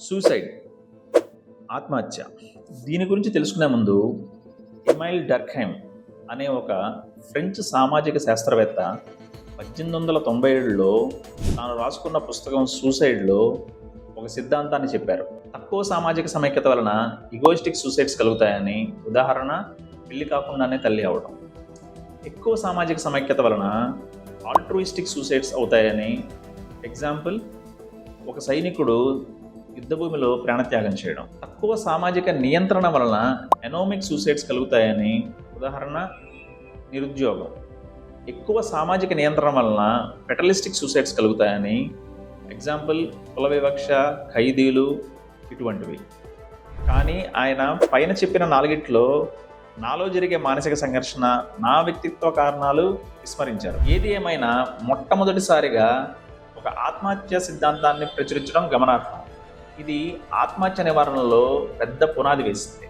Suicide, ఆత్మహత్య. దీని గురించి తెలుసుకునే ముందు ఎమైల్ డర్ఖైమ్ అనే ఒక ఫ్రెంచ్ సామాజిక శాస్త్రవేత్త 1897లో తాను రాసుకున్న పుస్తకం సూసైడ్లో ఒక సిద్ధాంతాన్ని చెప్పారు. తక్కువ సామాజిక సమైక్యత వలన ఇగోయిస్టిక్ సూసైడ్స్ కలుగుతాయని. ఉదాహరణ, పెళ్లి కాకుండానే తల్లి అవడం. ఎక్కువ సామాజిక సమైక్యత వలన ఆల్ట్రూయిస్టిక్ సూసైడ్స్ అవుతాయని. ఎగ్జాంపుల్, ఒక సైనికుడు యుద్ధభూమిలో ప్రాణత్యాగం చేయడం. తక్కువ సామాజిక నియంత్రణ వలన ఎనోమిక్ సూసైడ్స్ కలుగుతాయని. ఉదాహరణ, నిరుద్యోగం. ఎక్కువ సామాజిక నియంత్రణ వలన ఫెటలిస్టిక్ సూసైడ్స్ కలుగుతాయని. ఎగ్జాంపుల్, కుల వివక్ష, ఖైదీలు, ఇటువంటివి. కానీ ఆయన పైన చెప్పిన నాలుగిట్లో నాలో జరిగే మానసిక సంఘర్షణ, నా వ్యక్తిత్వ కారణాలు విస్మరించారు. ఏది ఏమైనా మొట్టమొదటిసారిగా ఒక ఆత్మహత్య సిద్ధాంతాన్ని ప్రచురించడం గమనార్హం. ఇది ఆత్మహత్య నివారణలో పెద్ద పునాది వేసింది.